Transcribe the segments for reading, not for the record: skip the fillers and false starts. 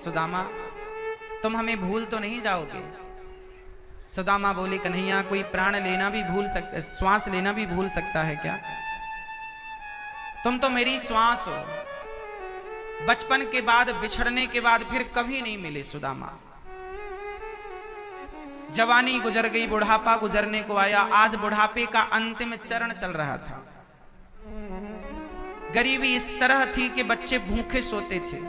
सुदामा तुम हमें भूल तो नहीं जाओगे। सुदामा बोले कन्हैया कोई प्राण लेना भी भूल सकता, श्वास लेना भी भूल सकता है क्या? तुम तो मेरी श्वास हो। बचपन के बाद बिछड़ने के बाद फिर कभी नहीं मिले सुदामा। जवानी गुजर गई, बुढ़ापा गुजरने को आया। आज बुढ़ापे का अंतिम चरण चल रहा था। गरीबी इस तरह थी कि बच्चे भूखे सोते थे।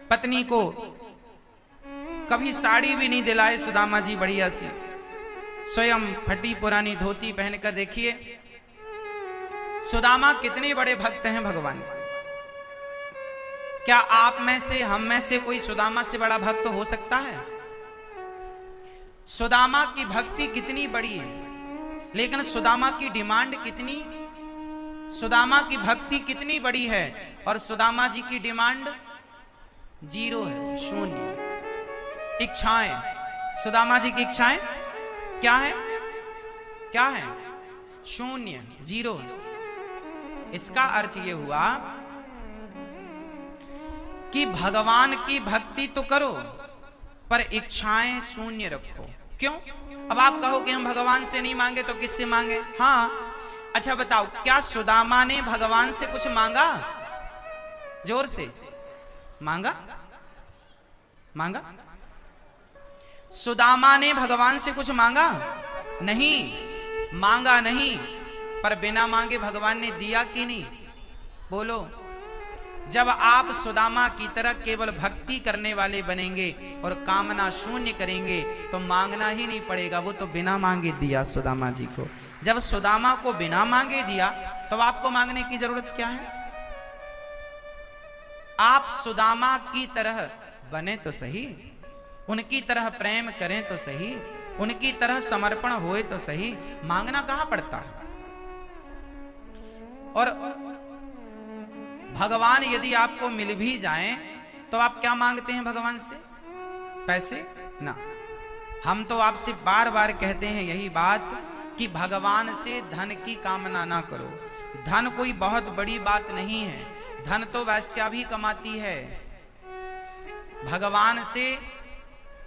पत्नी को कभी साड़ी भी नहीं दिलाए सुदामा जी बढ़िया सी, स्वयं फटी पुरानी धोती पहनकर। देखिए सुदामा कितने बड़े भक्त हैं भगवान। क्या आप में से, हम में से कोई सुदामा से बड़ा भक्त हो सकता है? सुदामा की भक्ति कितनी बड़ी है, लेकिन सुदामा की डिमांड कितनी, सुदामा की भक्ति कितनी बड़ी है और सुदामा जी की डिमांड जीरो है, शून्य। इच्छाएं, सुदामा जी की इच्छाएं क्या है? क्या है? शून्य, जीरो। इसका अर्थ यह हुआ कि भगवान की भक्ति तो करो पर इच्छाएं शून्य रखो। क्यों? अब आप कहो कि हम भगवान से नहीं मांगे तो किससे मांगे? हाँ, अच्छा बताओ, क्या सुदामा ने भगवान से कुछ मांगा? जोर से मांगा? मांगा? सुदामा ने भगवान से कुछ मांगा? नहीं, मांगा नहीं। पर बिना मांगे भगवान ने दिया कि नहीं? बोलो। जब आप सुदामा की तरह केवल भक्ति करने वाले बनेंगे और कामना शून्य करेंगे तो मांगना ही नहीं पड़ेगा। वो तो बिना मांगे दिया सुदामा जी को। जब सुदामा को बिना मांगे दिया तो आपको मांगने की जरूरत क्या है? आप सुदामा की तरह बने तो सही, उनकी तरह प्रेम करें तो सही, उनकी तरह समर्पण होए तो सही। मांगना कहां पड़ता है? और भगवान यदि आपको मिल भी जाएं तो आप क्या मांगते हैं भगवान से? पैसे ना। हम तो आपसे बार बार कहते हैं यही बात कि भगवान से धन की कामना ना करो। धन कोई बहुत बड़ी बात नहीं है, धन तो वैश्या भी कमाती है। भगवान से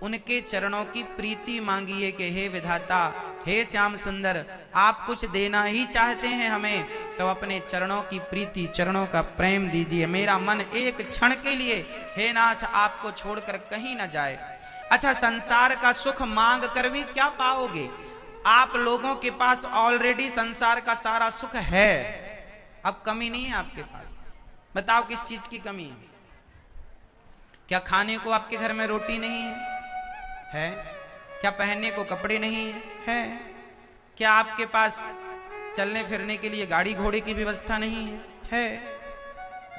उनके चरणों की प्रीति मांगिए कि हे विधाता, हे श्याम सुंदर, आप कुछ देना ही चाहते हैं हमें तो अपने चरणों की प्रीति, चरणों का प्रेम दीजिए। मेरा मन एक क्षण के लिए हे नाथ आपको छोड़कर कहीं ना जाए। अच्छा, संसार का सुख मांग कर भी क्या पाओगे? आप लोगों के पास ऑलरेडी संसार का सारा सुख है, अब कमी नहीं है आपके पास। बताओ किस चीज की कमी है? क्या खाने को आपके घर में रोटी नहीं है? क्या पहनने को कपड़े नहीं है? क्या आपके पास चलने फिरने के लिए गाड़ी घोड़े की व्यवस्था नहीं है?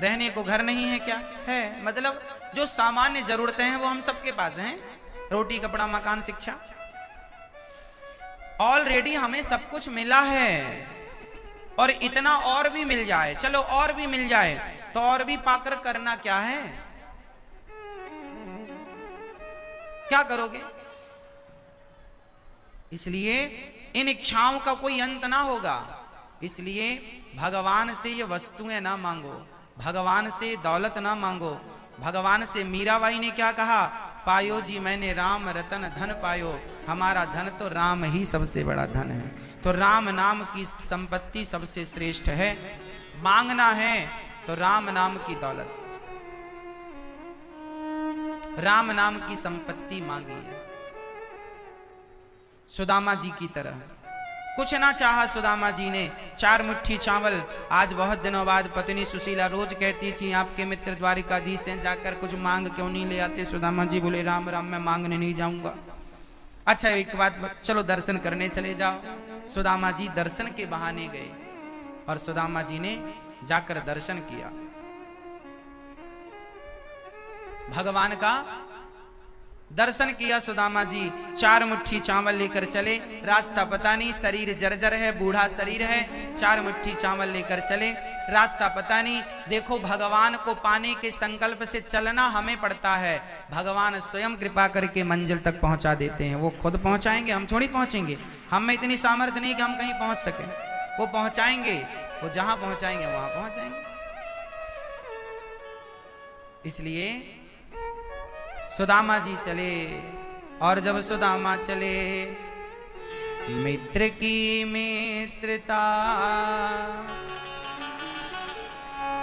रहने को घर नहीं है? क्या है? मतलब जो सामान्य जरूरतें हैं वो हम सबके पास हैं। रोटी, कपड़ा, मकान, शिक्षा, ऑलरेडी हमें सब कुछ मिला है। और इतना और भी मिल जाए, चलो और भी मिल जाए तो और भी पाकर करना क्या है? क्या करोगे? इसलिए इन इच्छाओं का कोई अंत ना होगा। इसलिए भगवान से ये वस्तुएं ना मांगो, भगवान से दौलत ना मांगो। भगवान से मीराबाई ने क्या कहा? पायो जी मैंने राम रतन धन पायो। हमारा धन तो राम ही सबसे बड़ा धन है। तो राम नाम की संपत्ति सबसे श्रेष्ठ है। मांगना है तो राम नाम की दौलत, राम नाम की संपत्ति मांगिए। सुदामा जी की तरह कुछ ना चाहा सुदामा जी ने, 4 मुट्ठी चावल। आज बहुत दिनों बाद पत्नी सुशीला रोज कहती थी आपके मित्र द्वारिकाधीश से जाकर कुछ मांग क्यों नहीं ले आते? सुदामा जी बोले राम राम, मैं मांगने नहीं जाऊंगा। अच्छा एक बात, चलो दर्शन करने चले जाओ। सुदामा जी दर्शन के बहाने गए और सुदामा जी ने जाकर दर्शन किया। भगवान का दर्शन किया सुदामा जी। 4 मुट्ठी चावल लेकर चले। रास्ता पता नहीं, शरीर जर्जर है, बूढ़ा शरीर है। 4 मुट्ठी चावल लेकर चले, रास्ता पता नहीं। देखो भगवान को पाने के संकल्प से चलना हमें पड़ता है। भगवान स्वयं कृपा करके मंजिल तक पहुंचा देते हैं। वो खुद पहुंचाएंगे, हम थोड़ी पहुंचेंगे। हम में इतनी सामर्थ्य नहीं कि हम कहीं पहुंच सकें। वो पहुंचाएंगे, वो जहां पहुंचाएंगे वहां पहुंच जाएंगे। इसलिए सुदामा जी चले, और जब सुदामा चले, मित्र की मित्रता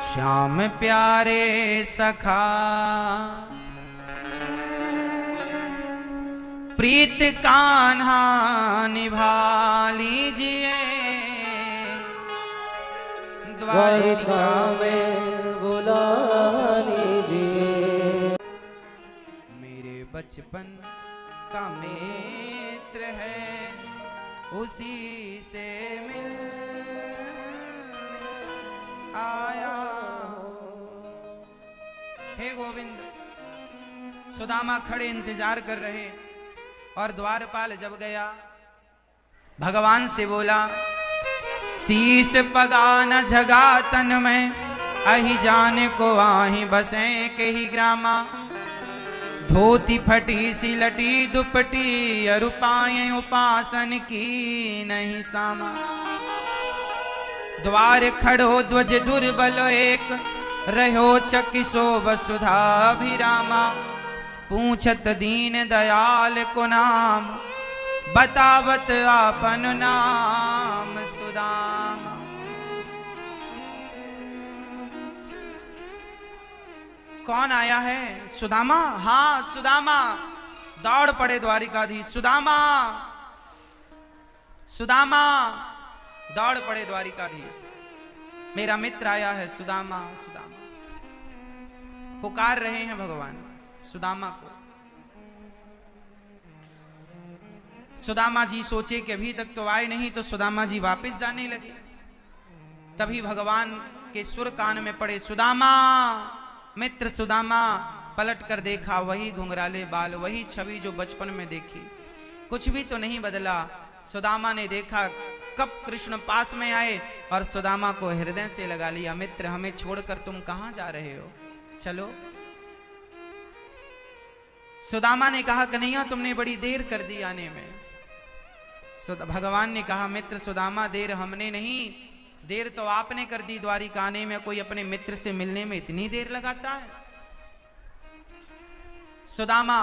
श्याम प्यारे सखा, प्रीत कान्हा निभा लीजिए, द्वारिका में बुला लीजिए। मेरे बचपन का मित्र है, उसी से मिल आया। हे गोविंद, सुदामा खड़े इंतजार कर रहे, और द्वारपाल जब गया भगवान से बोला, शीस पगा न झगा तन में, अहि जाने को आही बसे के ही ग्रामा, धोती फटी सी लटी दुपटी, अरुपाए उपासन की नहीं सामा। द्वार खड़ो ध्वज दुर्बल एक, रहो चकिसो वसुधा भिरामा, पूछत दीन दयाल को नाम, बतावत आपन नाम सुदामा। कौन आया है? सुदामा। हाँ सुदामा। दौड़ पड़े द्वारिकाधीश, सुदामा सुदामा। दौड़ पड़े द्वारिकाधीश, मेरा मित्र आया है, सुदामा सुदामा। पुकार रहे हैं भगवान सुदामा को। सुदामा जी सोचे कि अभी तक तो आए नहीं, तो सुदामा जी वापस जाने लगे। तभी भगवान के सुर कान में पड़े, सुदामा मित्र सुदामा। पलट कर देखा, वही घुंघराले बाल, वही छवि जो बचपन में देखी, कुछ भी तो नहीं बदला। सुदामा ने देखा कब कृष्ण पास में आए और सुदामा को हृदय से लगा लिया। मित्र, हमें छोड़कर तुम कहां जा रहे हो, चलो। सुदामा ने कहा, कन्हैया तुमने बड़ी देर कर दी आने में। भगवान ने कहा, मित्र सुदामा, देर हमने नहीं, देर तो आपने कर दी द्वारिका आने में। कोई अपने मित्र से मिलने में इतनी देर लगाता है? सुदामा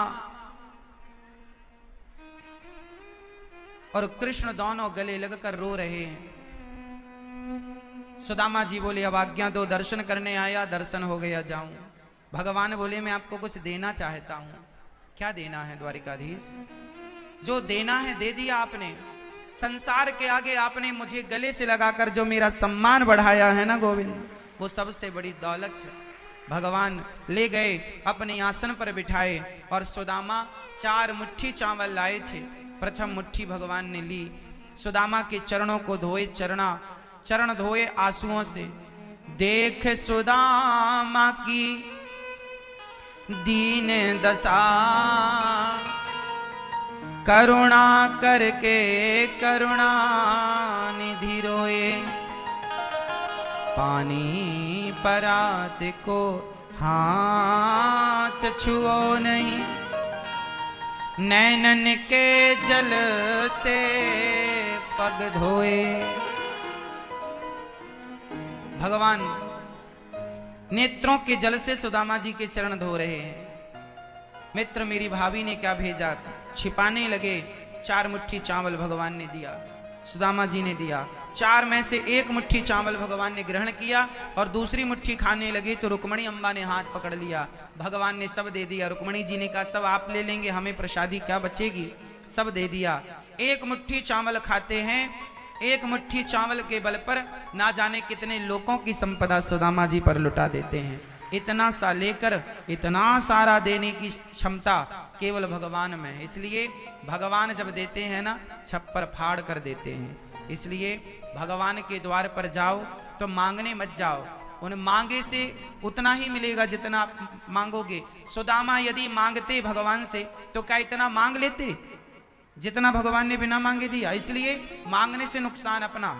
और कृष्ण दोनों गले लगकर रो रहे हैं। सुदामा जी बोले, अब आज्ञा दो, दर्शन करने आया, दर्शन हो गया, जाऊं। भगवान बोले, मैं आपको कुछ देना चाहता हूं। क्या देना है द्वारिकाधीश? जो देना है दे दिया आपने। संसार के आगे आपने मुझे गले से लगाकर जो मेरा सम्मान बढ़ाया है ना गोविंद, वो सबसे बड़ी दौलत है। भगवान ले गए, अपने आसन पर बिठाए, और सुदामा 4 मुट्ठी चावल लाए थे। प्रथम मुट्ठी भगवान ने ली, सुदामा के चरणों को धोए, चरण धोए आंसुओं से। देख सुदामा की दीन दशा, करुणा करके करुणा निधि रोए। पानी परात को हाथ छुओ नहीं, नैनन के जल से पग धोए। भगवान नेत्रों के जल से सुदामा जी के चरण धो रहे हैं। मित्र, मेरी भाभी ने क्या भेजा? छिपाने लगे। 4 मुट्ठी चावल भगवान ने दिया, सुदामा जी ने दिया। 4 में से 1 मुट्ठी चावल भगवान ने ग्रहण किया, और दूसरी मुट्ठी खाने लगे तो रुक्मणी अम्बा ने हाथ पकड़ लिया। भगवान ने सब दे दिया। रुक्मणी जी ने कहा, सब आप ले लेंगे, हमें प्रसादी क्या बचेगी? सब दे दिया। 1 मुट्ठी चावल खाते हैं। 1 मुट्ठी चावल के बल पर ना जाने कितने लोगों की संपदा सुदामा जी पर लुटा देते हैं। इतना सा लेकर इतना सारा देने की क्षमता केवल भगवान में है। इसलिए भगवान जब देते हैं ना, छप्पर फाड़ कर देते हैं। इसलिए भगवान के द्वार पर जाओ तो मांगने मत जाओ, उन मांगे से उतना ही मिलेगा जितना आप मांगोगे। सुदामा यदि मांगते भगवान से तो क्या इतना मांग लेते जितना भगवान ने बिना मांगे दिया? इसलिए मांगने से नुकसान अपना।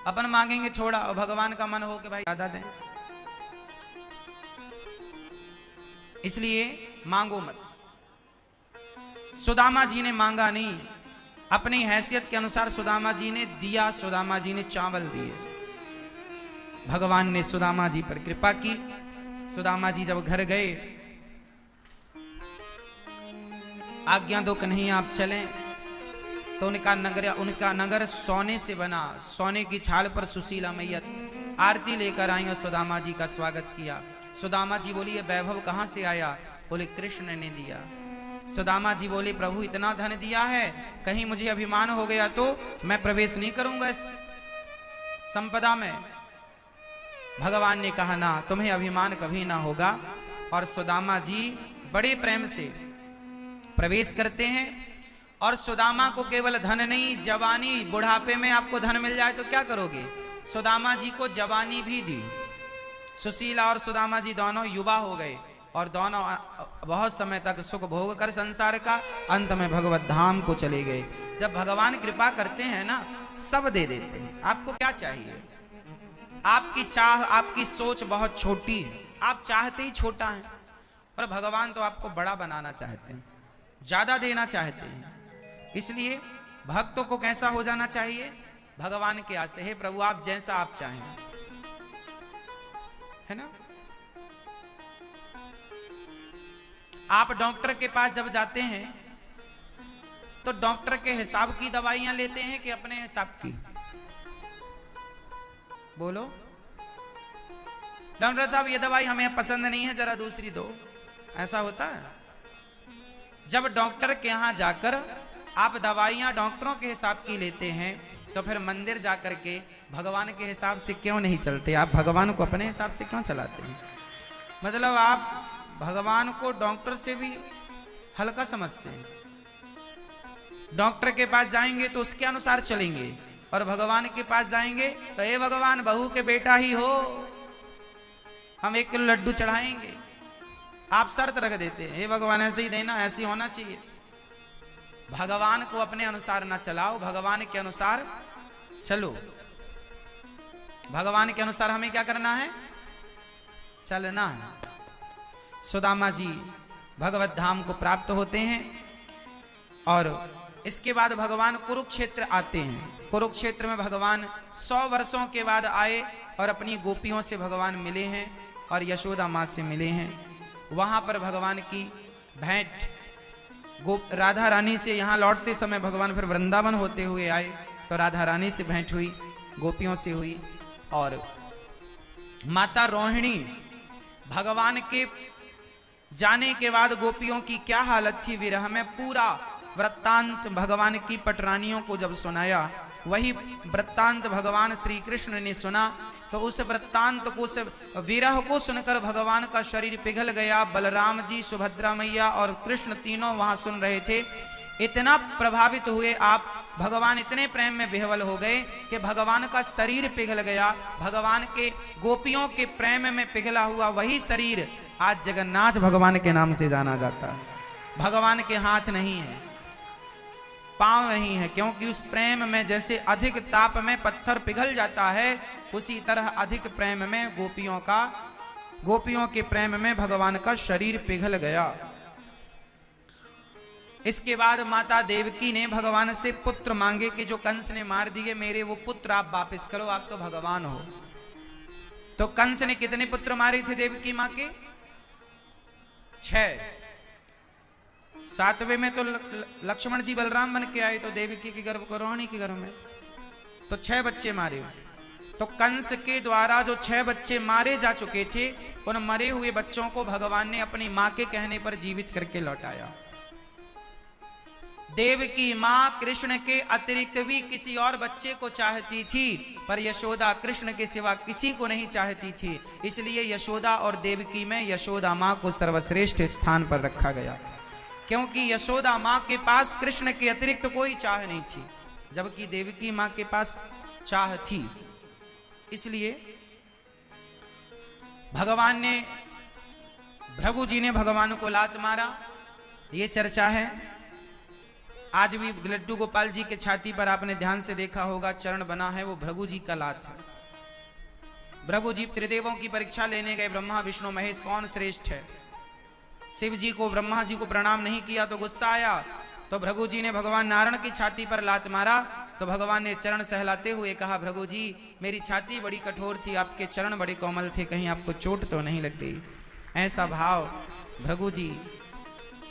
अपन मांगेंगे थोड़ा और भगवान का मन हो कि भाई ज्यादा दें, इसलिए मांगो मत। सुदामा जी ने मांगा नहीं, अपनी हैसियत के अनुसार सुदामा जी ने दिया। सुदामा जी ने चावल दिए। भगवान ने सुदामा जी पर कृपा की सुदामा जी जब घर गए, आज्ञा दो कन्हैया आप चलें, तो उनका नगर सोने से बना, सोने की छाल पर सुशीला मैया आरती लेकर आई और सुदामा जी का स्वागत किया। सुदामा जी बोली, ये वैभव कहाँ से आया? बोले कृष्ण ने दिया। सुदामा जी बोले, प्रभु इतना धन दिया है, कहीं मुझे अभिमान हो गया तो मैं प्रवेश नहीं करूंगा इस संपदा में। भगवान ने कहा ना, तुम्हें अभिमान कभी ना होगा। और सुदामा जी बड़े प्रेम से प्रवेश करते हैं। और सुदामा को केवल धन नहीं, जवानी, बुढ़ापे में आपको धन मिल जाए तो क्या करोगे? सुदामा जी को जवानी भी दी। सुशीला और सुदामा जी दोनों युवा हो गए और दोनों बहुत समय तक सुख भोग कर संसार का अंत में भगवत धाम को चले गए। जब भगवान कृपा करते हैं ना, सब दे देते हैं। आपको क्या चाहिए? आपकी चाह, आपकी सोच बहुत छोटी है, आप चाहते ही छोटा है, पर भगवान तो आपको बड़ा बनाना चाहते हैं, ज्यादा देना चाहते हैं। इसलिए भक्तों को कैसा हो जाना चाहिए? भगवान के आश्रय, हे प्रभु आप जैसा आप चाहें, है ना। आप डॉक्टर के पास जब जाते हैं तो डॉक्टर के हिसाब की दवाइयां लेते हैं कि अपने हिसाब की? बोलो, डॉक्टर साहब ये दवाई हमें पसंद नहीं है, जरा दूसरी दो, ऐसा होता है? जब डॉक्टर के यहां जाकर आप दवाइयां डॉक्टरों के हिसाब की लेते हैं, तो फिर मंदिर जाकर के भगवान के हिसाब से क्यों नहीं चलते? आप भगवान को अपने हिसाब से क्यों चलाते हैं? मतलब आप भगवान को डॉक्टर से भी हल्का समझते हैं। डॉक्टर के पास जाएंगे तो उसके अनुसार चलेंगे, और भगवान के पास जाएंगे तो हे भगवान बहू के बेटा ही हो, हम 1 किलो लड्डू चढ़ाएंगे। आप शर्त रख देते हैं, हे भगवान ऐसे ही देना, ऐसे ही होना चाहिए। भगवान को अपने अनुसार ना चलाओ, भगवान के अनुसार चलो। भगवान के अनुसार हमें क्या करना है? चलना है। सुदामा जी भगवत धाम को प्राप्त होते हैं और इसके बाद भगवान कुरुक्षेत्र आते हैं। कुरुक्षेत्र में भगवान 100 वर्षों के बाद आए और अपनी गोपियों से भगवान मिले हैं और यशोदा माँ से मिले हैं। वहां पर भगवान की भेंट राधा रानी से, यहाँ लौटते समय भगवान फिर वृंदावन होते हुए आए तो राधा रानी से भेंट हुई, गोपियों से हुई। और माता रोहिणी, भगवान के जाने के बाद गोपियों की क्या हालत थी विरह में, पूरा वृत्तांत भगवान की पटरानियों को जब सुनाया, वही वृत्तांत भगवान श्री कृष्ण ने सुना। तो उस वृत्तांत को, उस विरह को सुनकर भगवान का शरीर पिघल गया। बलराम जी, सुभद्रा मैया और कृष्ण तीनों वहां सुन रहे थे। इतना प्रभावित हुए आप, भगवान इतने प्रेम में विह्वल हो गए कि भगवान का शरीर पिघल गया। भगवान के गोपियों के प्रेम में पिघला हुआ वही शरीर आज जगन्नाथ भगवान के नाम से जाना जाता है। भगवान के हाथ नहीं है, पांव नहीं है, क्योंकि उस प्रेम में जैसे अधिक ताप में पत्थर पिघल जाता है, उसी तरह अधिक प्रेम में गोपियों के प्रेम में भगवान का शरीर पिघल गया। इसके बाद माता देवकी ने भगवान से पुत्र मांगे कि जो कंस ने मार दिए मेरे वो पुत्र आप वापस करो, आप तो भगवान हो। तो कंस ने कितने पुत्र मारे थे देवकी मां के? 6। 7वें में तो लक्ष्मण जी बलराम बन के आए तो देवकी के गर्भ को रोहिणी के गर्भ में तो 6 बच्चे मारे। तो कंस के द्वारा जो 6 बच्चे मारे जा चुके थे, उन मरे हुए बच्चों को भगवान ने अपनी मां के कहने पर जीवित करके लौटाया। देवकी मां कृष्ण के अतिरिक्त भी किसी और बच्चे को चाहती थी, पर यशोदा कृष्ण के सिवा किसी को नहीं चाहती थी। इसलिए यशोदा और देवकी में यशोदा मां को सर्वश्रेष्ठ स्थान पर रखा गया, क्योंकि यशोदा मां के पास कृष्ण के अतिरिक्त कोई चाह नहीं थी, जबकि देवकी मां के पास चाह थी। इसलिए भगवान ने, भृगु जी ने भगवान को लात मारा, ये चर्चा है। आज भी लड्डू गोपाल जी के छाती पर आपने ध्यान से देखा होगा चरण बना है, वो भृगु जी का लात है। भृगु जी त्रिदेवों की परीक्षा लेने गए, ब्रह्मा विष्णु महेश कौन श्रेष्ठ है। शिव जी को, ब्रह्मा जी को प्रणाम नहीं किया तो गुस्सा आया, तो भृगु जी ने भगवान नारायण की छाती पर लात मारा तो भगवान ने चरण सहलाते हुए कहा, भृगु जी मेरी छाती बड़ी कठोर थी, आपके चरण बड़े कोमल थे, कहीं आपको चोट तो नहीं लग गई। ऐसा भाव भृगु जी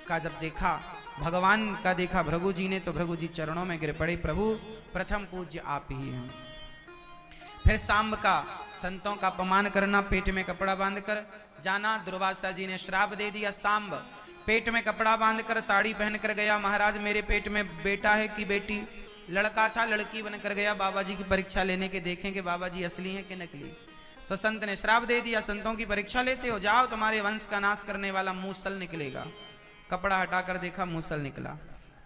का जब देखा, भगवान का देखा भृगु जी ने, तो भृगु जी चरणों में गिर पड़े, प्रभु प्रथम पूज्य आप ही हैं। फिर सांब का संतों का अपमान करना, पेट में कपड़ा बांधकर जाना। दुर्वासा जी ने श्राप दे दिया, सांब पेट में कपड़ा बांधकर साड़ी पहनकर गया, महाराज मेरे पेट में बेटा है कि बेटी, लड़का था लड़की बनकर गया, बाबा जी की परीक्षा लेने के देखेंगे बाबा जी असली हैं कि नकली। तो संत ने श्राप दे दिया, संतों की परीक्षा लेते हो, जाओ तुम्हारे वंश का नाश करने वाला मूसल निकलेगा। कपड़ा हटाकर देखा, मूसल निकला,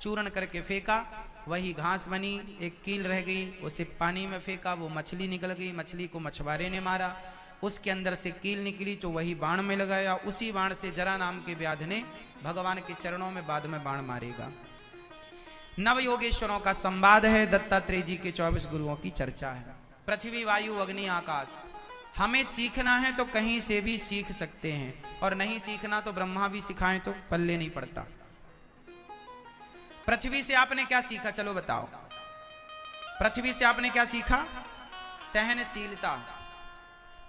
चूर्ण करके फेंका, वही घास बनी, एक कील रह गई, उसे पानी में फेंका, वो मछली निकल गई, मछली को मछुआरे ने मारा, उसके अंदर से कील निकली तो वही बाण में लगाया, उसी बाण से जरा नाम के व्याध ने भगवान के चरणों में बाद में बाण मारेगा। नव योगेश्वरों का संवाद है, दत्तात्रेय जी के 24 गुरुओं की चर्चा है। पृथ्वी वायु अग्नि आकाश, हमें सीखना है तो कहीं से भी सीख सकते हैं, और नहीं सीखना तो ब्रह्मा भी सिखाएं तो पल्ले नहीं पड़ता। पृथ्वी से आपने क्या सीखा, चलो बताओ। पृथ्वी से आपने क्या सीखा? सहनशीलता।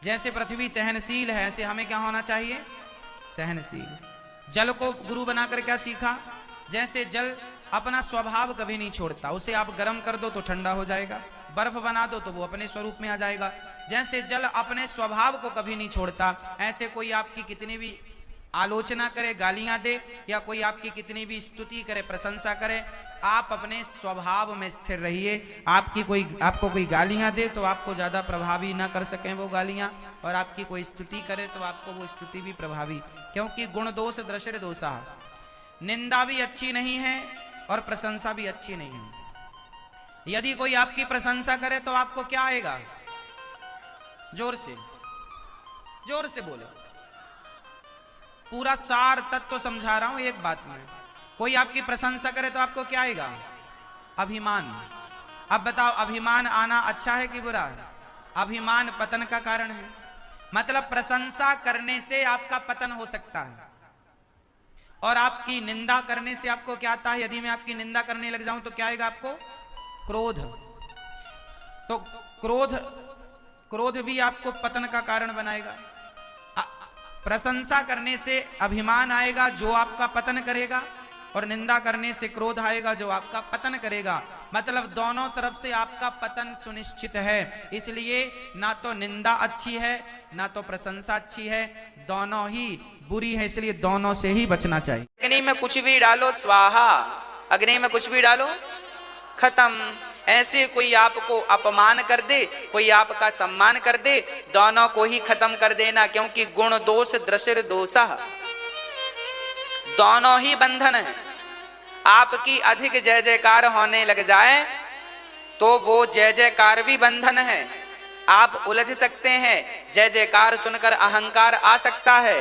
जैसे पृथ्वी सहनशील है, ऐसे हमें क्या होना चाहिए? सहनशील। जल को गुरु बनाकर क्या सीखा? जैसे जल अपना स्वभाव कभी नहीं छोड़ता, उसे आप गर्म कर दो तो ठंडा हो जाएगा, बर्फ बना दो तो वो अपने स्वरूप में आ जाएगा। जैसे जल अपने स्वभाव को कभी नहीं छोड़ता, ऐसे कोई आपकी कितनी भी आलोचना करे, गालियां दे, या कोई आपकी कितनी भी स्तुति करे, प्रशंसा करे, आप अपने स्वभाव में स्थिर रहिए। आपको कोई गालियां दे तो आपको ज्यादा प्रभावी ना कर सकें वो गालियां, और आपकी कोई स्तुति करे तो आपको वो स्तुति भी प्रभावी, क्योंकि गुण दोष दृश्य दोषा, निंदा भी अच्छी नहीं है और प्रशंसा भी अच्छी नहीं है। यदि कोई आपकी प्रशंसा करे तो आपको क्या आएगा? जोर से बोले, पूरा सार तत्व समझा रहा हूं एक बात में। कोई आपकी प्रशंसा करे तो आपको क्या आएगा? अभिमान। अब बताओ, अभिमान आना अच्छा है कि बुरा है? अभिमान पतन का कारण है। मतलब प्रशंसा करने से आपका पतन हो सकता है, और आपकी निंदा करने से आपको क्या आता है? यदि मैं आपकी निंदा करने लग जाऊं तो क्या आएगा आपको? क्रोध। तो क्रोध भी आपको पतन का कारण बनाएगा। प्रशंसा करने से अभिमान आएगा जो आपका पतन करेगा, और निंदा करने से क्रोध आएगा जो आपका पतन करेगा। मतलब दोनों तरफ से आपका पतन सुनिश्चित है। इसलिए ना तो निंदा अच्छी है ना तो प्रशंसा अच्छी है, दोनों ही बुरी है, इसलिए दोनों से ही बचना चाहिए। अग्नि में कुछ भी डालो स्वाहा, अग्नि में कुछ भी डालो खत्म। ऐसे कोई आपको अपमान कर दे, कोई आपका सम्मान कर दे, दोनों को ही खत्म कर देना, क्योंकि गुण दोष दृश्य दोषा, दोनों ही बंधन है। आपकी अधिक जय जयकार होने लग जाए तो वो जय जयकार भी बंधन है। आप उलझ सकते हैं, जय जयकार सुनकर अहंकार आ सकता है,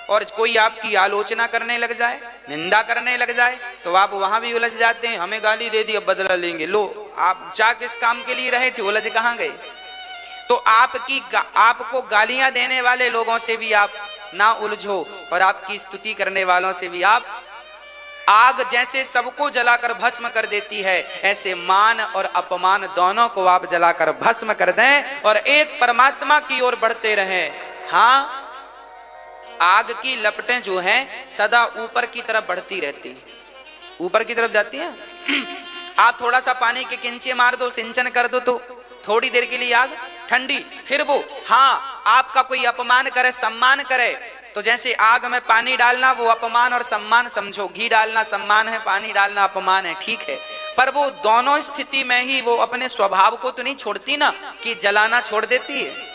और कोई आपकी आलोचना करने लग जाए, निंदा करने लग जाए, तो आप वहां भी उलझ जाते हैं। हमें गाली दे दी, अब बदला लेंगे। लो, आप जा किस काम के लिए रहे थे, उलझ कहां गए? तो आपको गालियां देने वाले लोगों से भी आप ना उलझो, और आपकी स्तुति करने वालों से भी आप। आग जैसे सबको जलाकर भस्म कर देती है, ऐसे मान और अपमान दोनों को आप जलाकर भस्म कर दें और एक परमात्मा की ओर बढ़ते रहें। हाँ, आग की लपटें जो हैं सदा ऊपर की तरफ बढ़ती रहती, ऊपर की तरफ जाती हैं। आप थोड़ा सा पानी के किंचे मार दो, सिंचन कर दो, तो थोड़ी देर के लिए आग ठंडी, फिर वो, हाँ, आपका कोई अपमान करे, सम्मान करे, तो जैसे आग में पानी डालना वो अपमान और सम्मान समझो, घी डालना सम्मान है, पानी डालना अपमान है, ठीक है, पर वो दोनों स्थिति में ही वो अपने स्वभाव को तो नहीं छोड़ती ना, कि जलाना छोड़ देती है।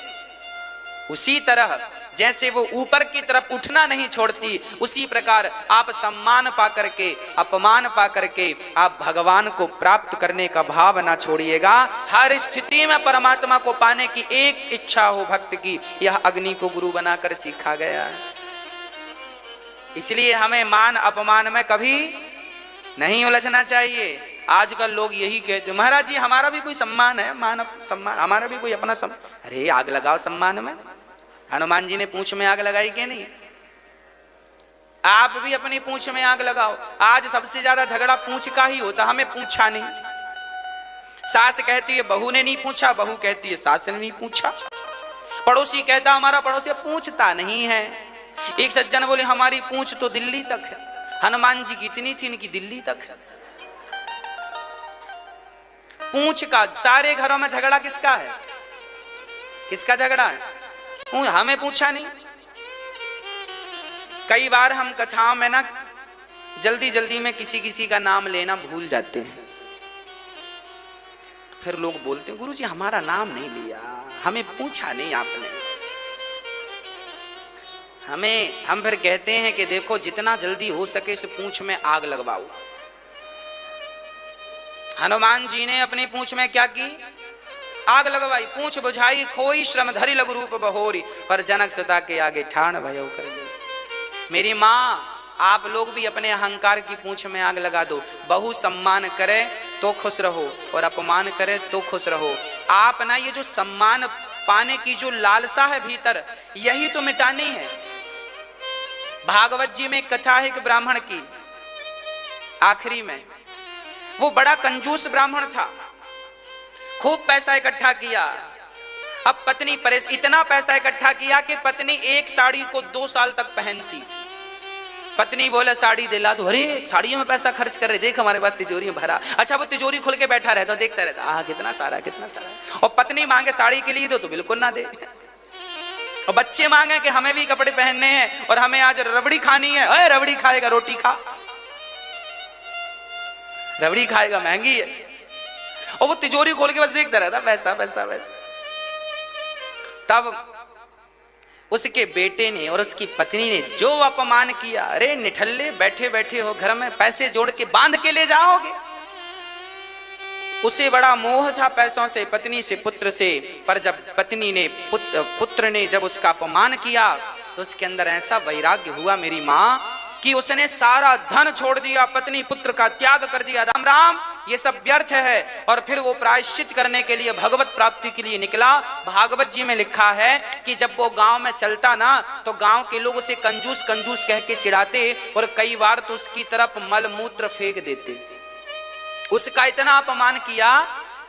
उसी तरह जैसे वो ऊपर की तरफ उठना नहीं छोड़ती, उसी प्रकार आप सम्मान पा करके, अपमान पा करके आप भगवान को प्राप्त करने का भाव ना छोड़िएगा। हर स्थिति में परमात्मा को पाने की एक इच्छा हो भक्त की, यह अग्नि को गुरु बनाकर सीखा गया है। इसलिए हमें मान अपमान में कभी नहीं उलझना चाहिए। आजकल लोग यही कहते, महाराज जी हमारा भी कोई सम्मान है, मान सम्मान, हमारा भी कोई अपना सम्मान। अरे आग लगाओ सम्मान में। हनुमान जी ने पूंछ में आग लगाई क्या नहीं? आप भी अपनी पूंछ में आग लगाओ। आज सबसे ज्यादा झगड़ा पूंछ का ही होता, हमें पूछा नहीं। सास कहती है बहू ने नहीं पूछा, बहू कहती है सास ने नहीं पूछा। पड़ोसी कहता हमारा पड़ोसी पूछता नहीं है। एक सज्जन बोले हमारी पूंछ तो दिल्ली तक है, हनुमान जी की इतनी थी इनकी दिल्ली तक है। पूंछ का सारे घरों में झगड़ा किसका है? किसका झगड़ा है? हमें पूछा नहीं। कई बार हम कथाओं में ना जल्दी जल्दी में किसी किसी का नाम लेना भूल जाते हैं, फिर लोग बोलते हैं गुरुजी हमारा नाम नहीं लिया, हमें पूछा नहीं आपने। हम फिर कहते हैं कि देखो जितना जल्दी हो सके इस पूंछ में आग लगवाओ। हनुमान जी ने अपनी पूंछ में क्या की? आग लगवाई। पूंछ बुझाई खोई श्रम धरि लघु रूप बहोरी, पर जनक सुता के आगे ठाण भयो कर जो। मेरी माँ आप लोग भी अपने अहंकार की पूंछ में आग लगा दो। बहू सम्मान करे तो खुश रहो और अपमान करे तो खुश रहो। आप ना ये जो सम्मान पाने की जो लालसा है भीतर, यही तो मिटानी है। भागवत जी में कथा है एक ब्राह्मण की, आखिरी में वो बड़ा कंजूस ब्राह्मण था, खूब पैसा इकट्ठा किया। अब पत्नी इतना पैसा इकट्ठा किया कि पत्नी एक साड़ी को 2 साल तक पहनती। पत्नी बोले साड़ी दिला दो, अरे साड़ियों में पैसा खर्च कर रहे, देख हमारे पास तिजोरी में भरा। अच्छा वो तिजोरी खोल के बैठा रहता, देखता रहता कितना सारा कितना सारा। और पत्नी मांगे साड़ी के लिए दो तो बिल्कुल ना दे। और बच्चे मांगे कि हमें भी कपड़े पहनने हैं और हमें आज रबड़ी खानी है, अरे रबड़ी खाएगा रोटी खा, रबड़ी खाएगा महंगी है। और वो तिजोरी खोल के बस देखता रहता पैसा पैसा पैसा। तब उसके बेटे ने और उसकी पत्नी ने जो अपमान किया, अरे निठल्ले बैठे बैठे हो घर में पैसे जोड़ के बांध के ले जाओगे। उसे बड़ा मोह था पैसों से, पत्नी से, पुत्र से। पर जब पत्नी ने पुत्र ने जब उसका अपमान किया तो उसके अंदर ऐसा वैराग्य हुआ मेरी माँ कि उसने सारा धन छोड़ दिया, पत्नी पुत्र का त्याग कर दिया। राम राम ये सब व्यर्थ है। और फिर वो प्रायश्चित करने के लिए भगवत प्राप्ति के लिए निकला। भागवत जी में लिखा है कि जब वो गांव में चलता ना तो गांव के लोग उसे कंजूस कंजूस कह के चिढ़ाते और कई बार तो उसकी तरफ मल मूत्र फेंक देते। उसका इतना अपमान किया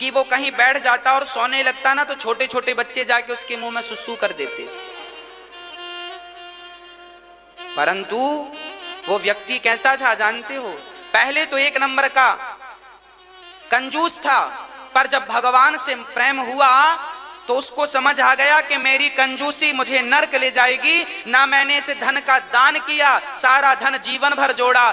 कि वो कहीं बैठ जाता और सोने लगता ना तो छोटे छोटे बच्चे जाके उसके मुंह में सुसु कर देते। परंतु वो व्यक्ति कैसा था जानते हो? पहले तो 1 नंबर का कंजूस था, पर जब भगवान से प्रेम हुआ तो उसको समझ आ गया कि मेरी कंजूसी मुझे नरक ले जाएगी। ना मैंने इसे धन का दान किया, सारा धन जीवन भर जोड़ा,